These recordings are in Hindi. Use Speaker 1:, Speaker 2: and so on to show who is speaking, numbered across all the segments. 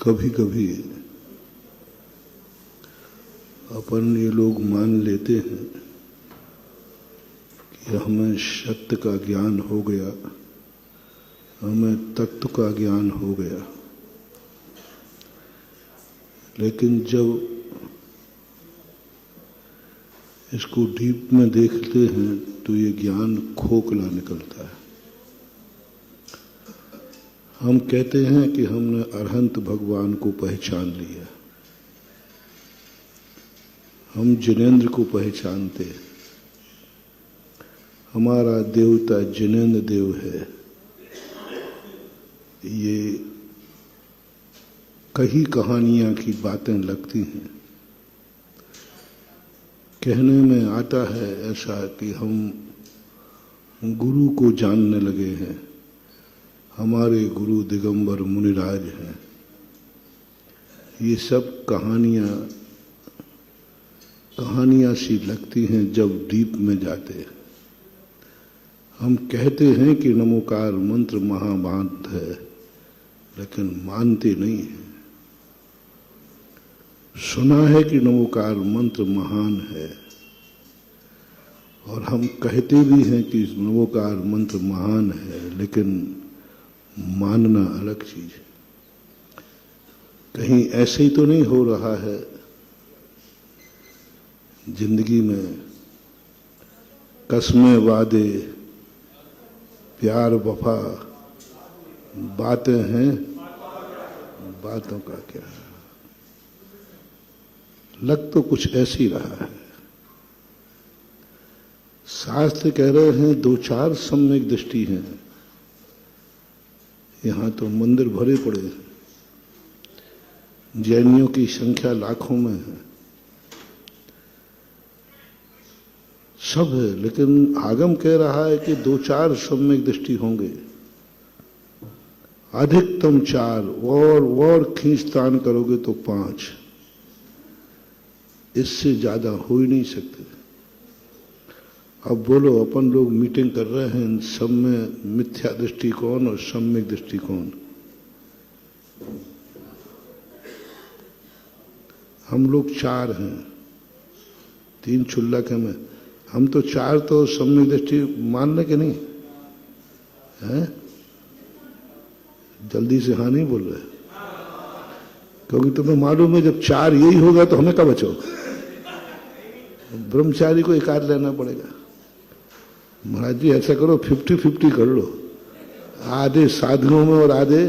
Speaker 1: कभी कभी अपन ये लोग मान लेते हैं कि हमें सत्य का ज्ञान हो गया, हमें तत्व का ज्ञान हो गया, लेकिन जब इसको डीप में देखते हैं तो ये ज्ञान खोखला निकलता है। हम कहते हैं कि हमने अरहंत भगवान को पहचान लिया, हम जिनेंद्र को पहचानते हैं, हमारा देवता जिनेंद्र देव है। ये कई कहानियां की बातें लगती हैं। कहने में आता है ऐसा कि हम गुरु को जानने लगे हैं, हमारे गुरु दिगंबर मुनिराज हैं। ये सब कहानियां सी लगती हैं जब डीप में जाते हैं। हम कहते हैं कि नमोकार मंत्र महाभांत है, लेकिन मानते नहीं हैं। सुना है कि नमोकार मंत्र महान है और हम कहते भी हैं कि नमोकार मंत्र महान है, लेकिन मानना अलग चीज है। कहीं ऐसे ही तो नहीं हो रहा है जिंदगी में कसमें वादे प्यार वफा बातें हैं, बातों का क्या है। लग तो कुछ ऐसी रहा है। शास्त्र कह रहे हैं दो चार सम्यक दृष्टि हैं। यहां तो मंदिर भरे पड़े हैं, जैनियों की संख्या लाखों में है, सब है, लेकिन आगम कह रहा है कि दो चार सम्यक दृष्टि होंगे, अधिकतम चार, और खींचतान करोगे तो 5, इससे ज्यादा हो ही नहीं सकते। अब बोलो, अपन लोग मीटिंग कर रहे हैं, सब में मिथ्या दृष्टिकोण और सम्यक दृष्टिकोण। हम लोग 4 हैं, 3 क्षुल्लक हैं। हम तो 4 तो सम्यक दृष्टि मान ले कि नहीं है? जल्दी से हाँ नहीं बोल रहे, क्योंकि तुम्हें मालूम है जब 4 यही होगा तो हमें कब बचो। ब्रह्मचारी को एकाध लेना पड़ेगा। महाराज जी ऐसा करो 50-50 कर लो, आधे साधुओं में और आधे।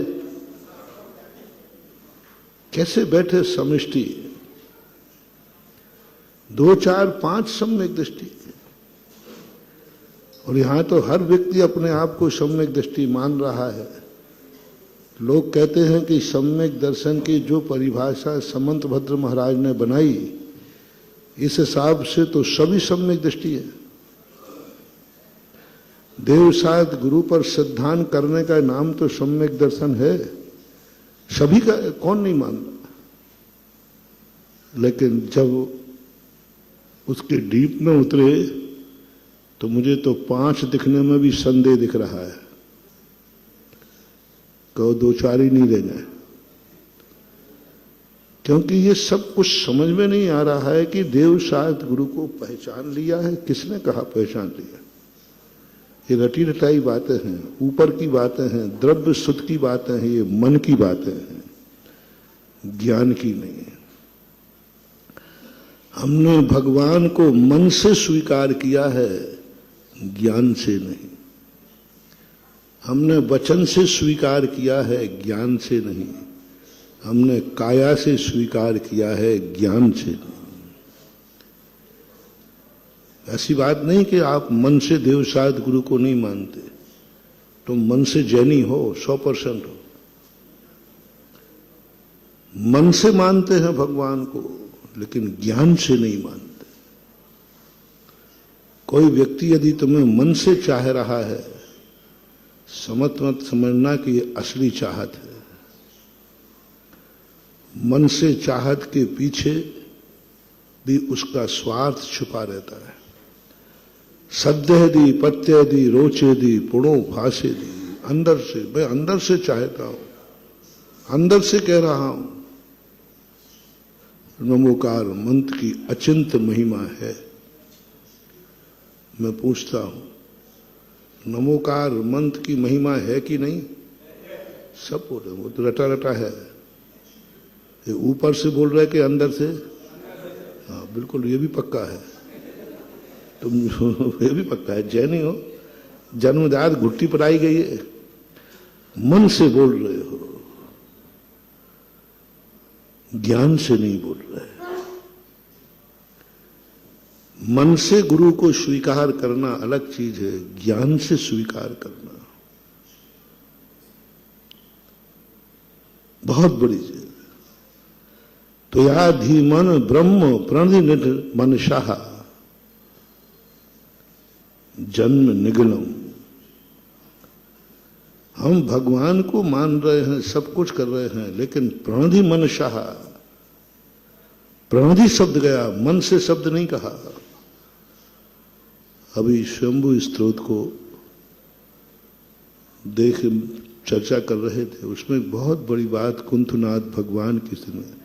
Speaker 1: कैसे बैठे समष्टि, 2, 4, 5 सम्यक दृष्टि। और यहां तो हर व्यक्ति अपने आप को सम्यक दृष्टि मान रहा है। लोग कहते हैं कि सम्यक दर्शन की जो परिभाषा समंतभद्र महाराज ने बनाई, इस हिसाब से तो सभी सम्यक दृष्टि है। देवसाद गुरु पर सिद्धांत करने का नाम तो सम्यक दर्शन है। सभी का कौन नहीं मानता, लेकिन जब उसके डीप में उतरे तो मुझे तो 5 दिखने में भी संदेह दिख रहा है। कहो 2, 4 ही नहीं देना, क्योंकि ये सब कुछ समझ में नहीं आ रहा है कि देवसाद गुरु को पहचान लिया है। किसने कहा पहचान लिया? ये रटी रटाई बातें हैं, ऊपर की बातें हैं, द्रव्य सुध की बातें हैं, ये मन की बातें हैं, ज्ञान की नहीं है। हमने भगवान को मन से स्वीकार किया है, ज्ञान से नहीं। हमने वचन से स्वीकार किया है, ज्ञान से नहीं। हमने काया से स्वीकार किया है, ज्ञान से नहीं। ऐसी बात नहीं कि आप मन से देवसाद गुरु को नहीं मानते, तुम मन से जैनी हो, 100% हो। मन से मानते हैं भगवान को, लेकिन ज्ञान से नहीं मानते। कोई व्यक्ति यदि तुम्हें मन से चाह रहा है, मत समझना कि ये असली चाहत है। मन से चाहत के पीछे भी उसका स्वार्थ छुपा रहता है। सद्यदी पत्यदी रोचेदी पुणो फासेदी, अंदर से, मैं अंदर से चाहता हूं, अंदर से कह रहा हूं, नमोकार मंत्र की अचिंत महिमा है। मैं पूछता हूं, नमोकार मंत्र की महिमा है कि नहीं? सब बोल रहे, वो तो रटा रटा है। ये ऊपर से बोल रहे कि अंदर से? हाँ बिल्कुल, ये भी पक्का है। तुम ये भी पक्का है, जैनी हो, जन्मजात घुट्टी पर आई गई है, मन से बोल रहे हो, ज्ञान से नहीं बोल रहे। मन से गुरु को स्वीकार करना अलग चीज है, ज्ञान से स्वीकार करना बहुत बड़ी चीज है। तो या धीमन ब्रह्म प्रणिनिध मनशाह जन्म निगलम। हम भगवान को मान रहे हैं, सब कुछ कर रहे हैं, लेकिन प्रणधि मनशाह, प्रणधि शब्द गया, मन से शब्द नहीं कहा। अभी शंभु स्त्रोत को देख चर्चा कर रहे थे, उसमें बहुत बड़ी बात कुंथनाथ भगवान की सुने।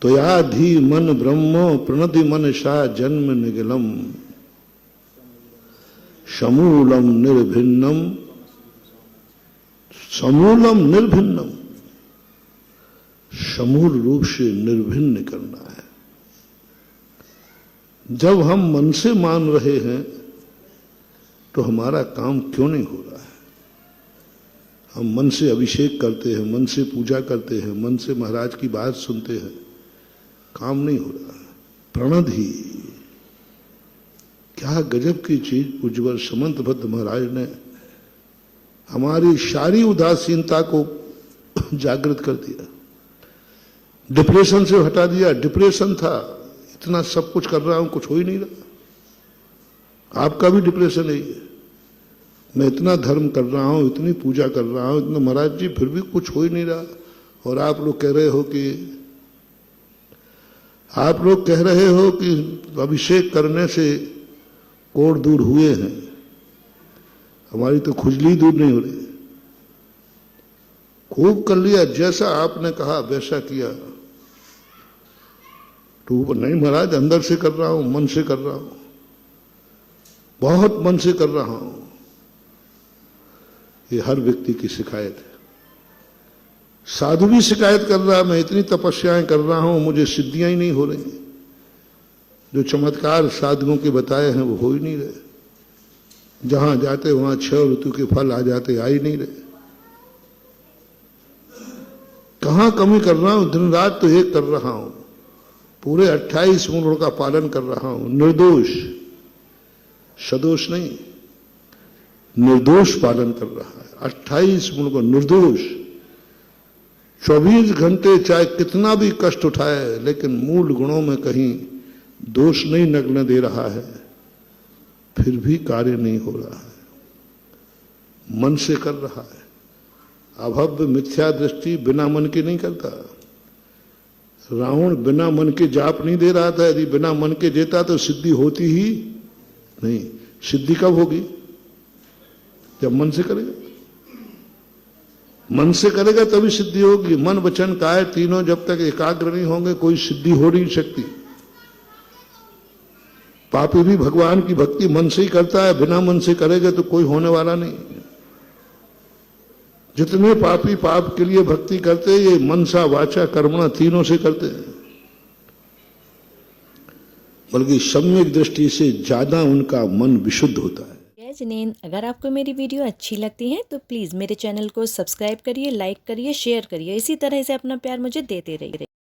Speaker 1: तो या धी मन ब्रह्म प्रणधि मनशा जन्म निगलम समूलम निर्भिन्नम, समूलम निर्भिन्नम, समूल रूप से निर्भिन्न करना है। जब हम मन से मान रहे हैं तो हमारा काम क्यों नहीं हो रहा है? हम मन से अभिषेक करते हैं, मन से पूजा करते हैं, मन से महाराज की बात सुनते हैं, काम नहीं हो रहा है। प्रणधि, क्या गजब की चीज उज्ज्वल समंत भद्र महाराज ने हमारी सारी उदासीनता को जागृत कर दिया, डिप्रेशन से हटा दिया। डिप्रेशन था, इतना सब कुछ कर रहा हूं, कुछ हो ही नहीं रहा। आपका भी डिप्रेशन है, मैं इतना धर्म कर रहा हूं, इतनी पूजा कर रहा हूं, इतना महाराज जी, फिर भी कुछ हो ही नहीं रहा। और आप लोग कह रहे हो कि अभिषेक करने से कोढ़ दूर हुए हैं, हमारी तो खुजली दूर नहीं हो रही। खूब कर लिया, जैसा आपने कहा वैसा किया। तो नहीं महाराज, अंदर से कर रहा हूं, मन से कर रहा हूं, बहुत मन से कर रहा हूं। ये हर व्यक्ति की शिकायत है। साधु भी शिकायत कर रहा है, मैं इतनी तपस्याएं कर रहा हूं, मुझे सिद्धियां ही नहीं हो रही। जो चमत्कार साधुओं के बताए हैं वो हो ही नहीं रहे। जहां जाते वहां 6 ऋतु के फल आ जाते, आ ही नहीं रहे। कहां कमी कर रहा हूं? दिन रात तो एक कर रहा हूं, पूरे 28 मूलों का पालन कर रहा हूं, निर्दोष, सदोष नहीं, निर्दोष पालन कर रहा है। 28 मूलों को निर्दोष, 24 घंटे चाहे कितना भी कष्ट उठाए, लेकिन मूल गुणों में कहीं दोष नहीं नग्न दे रहा है, फिर भी कार्य नहीं हो रहा है। मन से कर रहा है। अभव्य मिथ्या दृष्टि बिना मन के नहीं करता। रावण बिना मन के जाप नहीं दे रहा था। यदि बिना मन के देता तो सिद्धि होती ही नहीं। सिद्धि कब होगी? जब मन से करेगा। मन से करेगा तभी सिद्धि होगी। मन वचन काया तीनों जब तक एकाग्र नहीं होंगे कोई सिद्धि हो नहीं सकती। पापी भी भगवान की भक्ति मन से ही करता है, बिना मन से करेगा तो कोई होने वाला नहीं। जितने पापी पाप के लिए भक्ति करते हैं, ये मनसा वाचा कर्मणा तीनों से करते हैं, बल्कि सम्यक दृष्टि से ज्यादा उनका मन विशुद्ध होता है।
Speaker 2: जिनेन, अगर आपको मेरी वीडियो अच्छी लगती है तो प्लीज़ मेरे चैनल को सब्सक्राइब करिए, लाइक करिए, शेयर करिए। इसी तरह से अपना प्यार मुझे देते रहिए।